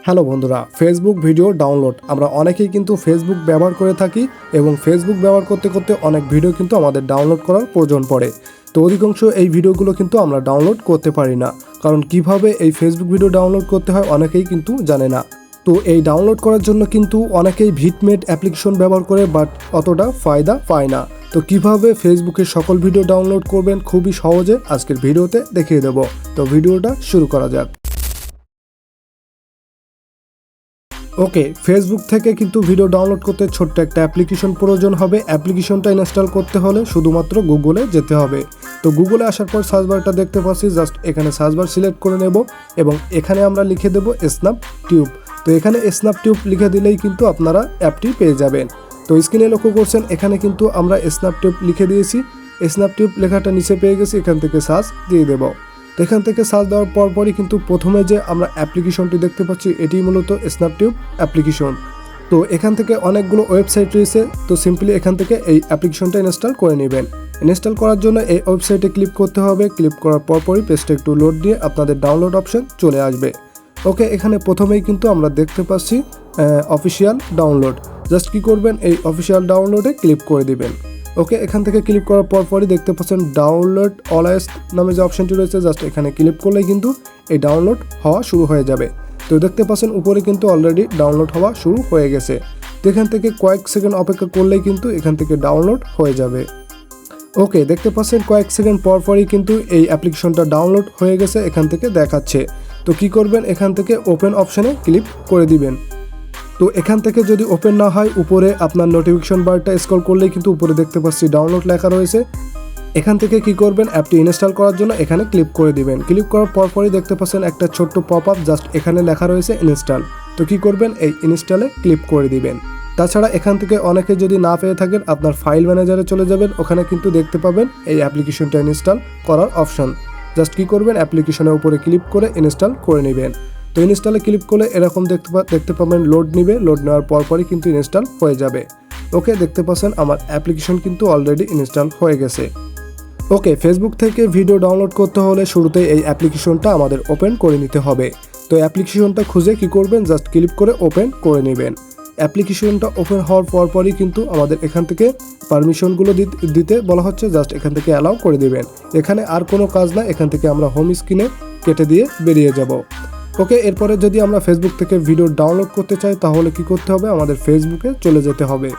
Hello বন্ধুরা, Facebook video download আমরা অনেকেই কিন্তু ফেসবুক ব্যবহার করে থাকি এবং ফেসবুক ব্যবহার করতে করতে অনেক ভিডিও কিন্তু আমাদের ডাউনলোড করার প্রয়োজন পড়ে। তো অধিকাংশ এই ভিডিওগুলো কিন্তু আমরা ডাউনলোড করতে পারি না, কারণ কিভাবে এই ফেসবুক ভিডিও ডাউনলোড করতে হয় অনেকেই কিন্তু জানে না। তো এই ডাউনলোড করার জন্য কিন্তু অনেকেই ভিটমেট অ্যাপ্লিকেশন ব্যবহার করে, বাট অতটা ফায়দা পায় না। তো কিভাবে ফেসবুকের সকল ভিডিও ডাউনলোড করবেন খুবই সহজে আজকের ভিডিওতে দেখিয়ে দেব। তো ভিডিওটা শুরু করা যাক। ওকে, ফেসবুক থেকে কিন্তু ভিডিও ডাউনলোড করতে ছোট্ট একটা অ্যাপ্লিকেশন প্রয়োজন হবে। অ্যাপ্লিকেশনটা ইনস্টল করতে হলে শুধুমাত্র গুগলে যেতে হবে। তো গুগলে আসার পর সার্চ বারটা দেখতে পাচ্ছি, জাস্ট এখানে সার্চ বার সিলেক্ট করে নেব এবং এখানে আমরা লিখে দেব স্ন্যাপ টিউব। তো এখানে স্ন্যাপ টিউব লিখে দিলেই কিন্তু আপনারা অ্যাপটি পেয়ে যাবেন। তো স্ক্রিনে লক্ষ্য করছেন এখানে কিন্তু আমরা স্ন্যাপ টিউব লিখে দিয়েছি। স্ন্যাপ টিউব লেখাটা নিচে পেয়ে গেছি, এখান থেকে সার্চ দিয়ে দেব। তো এখান থেকে সার্চ দেওয়ার পরপরই কিন্তু প্রথমে যে আমরা অ্যাপ্লিকেশনটি দেখতে পাচ্ছি এটি মূলত স্ন্যাপ টিউব অ্যাপ্লিকেশন। তো এখান থেকে অনেকগুলো ওয়েবসাইট রয়েছে। তো সিম্পলি এখান থেকে এই অ্যাপ্লিকেশনটা ইনস্টল করে নেবেন। ইনস্টল করার জন্য এই ওয়েবসাইটে ক্লিক করতে হবে। ক্লিক করার পরপরই পেজটা একটু লোড দিয়ে আপনাদের ডাউনলোড অপশন চলে আসবে। ওকে, এখানে প্রথমেই কিন্তু আমরা দেখতে পাচ্ছি অফিসিয়াল ডাউনলোড। জাস্ট কি করবেন, এই অফিসিয়াল ডাউনলোডে ক্লিক করে দিবেন। ওকে, এখান থেকে ক্লিক করার পরপরই দেখতে পাচ্ছেন ডাউনলোড অলওয়েজ নামে যে অপশনটি রয়েছে, জাস্ট এখানে ক্লিক করলেই কিন্তু এই ডাউনলোড হওয়া শুরু হয়ে যাবে। তো দেখতে পাচ্ছেন উপরে কিন্তু অলরেডি ডাউনলোড হওয়া শুরু হয়ে গেছে। তো এখান থেকে কয়েক সেকেন্ড অপেক্ষা করলেই কিন্তু এখান থেকে ডাউনলোড হয়ে যাবে। ওকে, দেখতে পাচ্ছেন কয়েক সেকেন্ড পরপরই কিন্তু এই অ্যাপ্লিকেশনটা ডাউনলোড হয়ে গেছে, এখান থেকে দেখাচ্ছে। তো কি করবেন, এখান থেকে ওপেন অপশনে ক্লিক করে দিবেন। তো এখান থেকে যদি ওপেন না হয়, উপরে আপনার নোটিফিকেশন বারটা স্ক্রল করলেই কিন্তু উপরে দেখতে পাচ্ছি ডাউনলোড লেখা রয়েছে। এখান থেকে কি করবেন, অ্যাপটি ইনস্টল করার জন্য এখানে ক্লিক করে দিবেন। ক্লিক করার পরপরই দেখতে পাচ্ছেন একটা ছোট্ট পপ আপ, জাস্ট এখানে লেখা রয়েছে ইনস্টল। তো কি করবেন, এই ইনস্টলে ক্লিক করে দিবেন। তাছাড়া এখান থেকে অনেকে যদি না পেয়ে থাকেন, আপনার ফাইল ম্যানেজারে চলে যাবেন, ওখানে কিন্তু দেখতে পাবেন এই অ্যাপ্লিকেশনটা ইনস্টল করার অপশন। জাস্ট কি করবেন, অ্যাপ্লিকেশনের উপরে ক্লিক করে ইনস্টল করে নেবেন। তো ইনস্টলে ক্লিক করলে এরকম দেখতে পাবেন লোড নিবে। লোড নেওয়ার পরপরই কিন্তু ইনস্টল হয়ে যাবে। ওকে, দেখতে পাচ্ছেন আমার অ্যাপ্লিকেশন কিন্তু অলরেডি ইনস্টল হয়ে গেছে। ওকে, ফেসবুক থেকে ভিডিও ডাউনলোড করতে হলে শুরুতেই এই অ্যাপ্লিকেশনটা আমাদের ওপেন করে নিতে হবে। তো অ্যাপ্লিকেশনটা খুঁজে কি করবেন, জাস্ট ক্লিক করে ওপেন করে নেবেন। অ্যাপ্লিকেশনটা ওপেন হওয়ার পরপরই কিন্তু আমাদের এখান থেকে পারমিশনগুলো দিতে বলা হচ্ছে, জাস্ট এখান থেকে অ্যালাউ করে দিবেন। এখানে আর কোনো কাজ না, এখান থেকে আমরা হোম স্ক্রিনে কেটে দিয়ে বেরিয়ে যাব। ওকে, এরপরে যদি আমরা ফেসবুক থেকে ভিডিও ডাউনলোড করতে চাই তাহলে কি করতে হবে, আমাদের ফেসবুকে চলে যেতে হবে।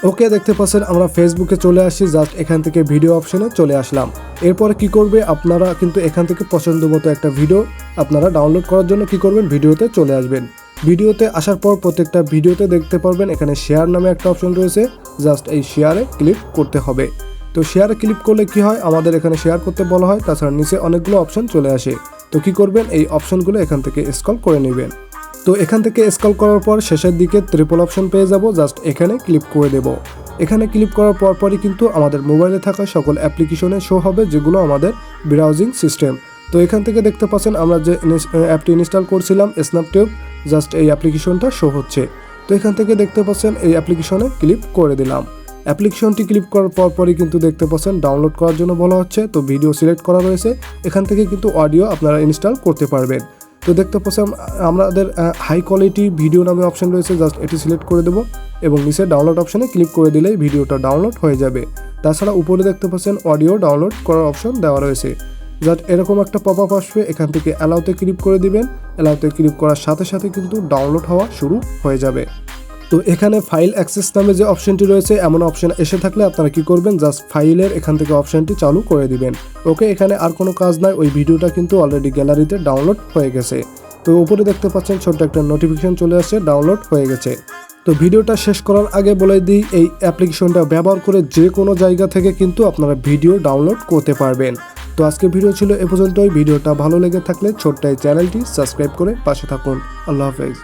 ওকে, দেখতে পাচ্ছেন আমরা ফেসবুকে চলে আসছি, জাস্ট এখান থেকে ভিডিও অপশনে চলে আসলাম। এরপরে কি করবে, আপনারা কিন্তু এখান থেকে পছন্দ মতো একটা ভিডিও আপনারা ডাউনলোড করার জন্য কি করবেন, ভিডিওতে চলে আসবেন। ভিডিওতে আসার পর প্রত্যেকটা ভিডিওতে দেখতে পারবেন এখানে শেয়ার নামে একটা অপশন রয়েছে, জাস্ট এই শেয়ারে ক্লিক করতে হবে। তো শেয়ারে ক্লিক করলে কি হয়, আমাদের এখানে শেয়ার করতে বলা হয়, তাছাড়া নিচে অনেকগুলো অপশন চলে আসে। তো কি করবেন, এই অপশনগুলো এখান থেকে স্ক্রল করে নেবেন। তো এখান থেকে স্ক্রল করার পর শেষের দিকে ট্রিপল অপশন পেয়ে যাব, জাস্ট এখানে ক্লিক করে দেব। এখানে ক্লিক করার পরপরই কিন্তু আমাদের মোবাইলে থাকা সকল অ্যাপ্লিকেশনে শো হবে, যেগুলো আমাদের ব্রাউজিং সিস্টেম। তো এখান থেকে দেখতে পাচ্ছেন আমরা যে অ্যাপটি ইনস্টল করছিলাম স্ন্যাপ টিউব, জাস্ট এই অ্যাপ্লিকেশনটা শো হচ্ছে। তো এখান থেকে দেখতে পাচ্ছেন এই অ্যাপ্লিকেশনে ক্লিক করে দিলাম। অ্যাপ্লিকেশনটি ক্লিক করার পরপরই কিন্তু দেখতে পাচ্ছেন ডাউনলোড করার জন্য বলা হচ্ছে। তো ভিডিও সিলেক্ট করা রয়েছে, এখান থেকে কিন্তু অডিও আপনারা ইনস্টল করতে পারবেন। তো দেখতে পাচ্ছেন আমাদের হাই কোয়ালিটি ভিডিও নামে অপশন রয়েছে, জাস্ট এটি সিলেক্ট করে দেবো এবং নিচে ডাউনলোড অপশনে ক্লিক করে দিলেই ভিডিওটা ডাউনলোড হয়ে যাবে। তাছাড়া উপরে দেখতে পাচ্ছেন অডিও ডাউনলোড করার অপশন দেওয়া রয়েছে। জাস্ট এরকম একটা পপ আপ আসবে, এখান থেকে অ্যালাউতে ক্লিক করে দিবেন। অ্যালাউতে ক্লিক করার সাথে সাথে কিন্তু ডাউনলোড হওয়া শুরু হয়ে যাবে। তো এখানে ফাইল অ্যাক্সেস নামে যে অপশনটি রয়েছে, এমন অপশন এসে থাকলে আপনারা কি করবেন, জাস্ট ফাইলের এখান থেকে অপশনটি চালু করে দিবেন। ওকে, এখানে আর কোনো কাজ নাই, ওই ভিডিওটা কিন্তু অলরেডি গ্যালারিতে ডাউনলোড হয়ে গেছে। তো উপরে দেখতে পাচ্ছেন ছোট্ট একটা নোটিফিকেশন চলে আসছে, ডাউনলোড হয়ে গেছে। তো ভিডিওটা শেষ করার আগে বলে দিই, এই অ্যাপ্লিকেশনটা ব্যবহার করে যে কোনো জায়গা থেকে কিন্তু আপনারা ভিডিও ডাউনলোড করতে পারবেন। তো আজকে ভিডিও ছিল এ পর্যন্তই। ভিডিওটা ভালো লেগে থাকলে ছোট্ট এই চ্যানেলটি সাবস্ক্রাইব করে পাশে থাকুন। আল্লাহ হাফেজ।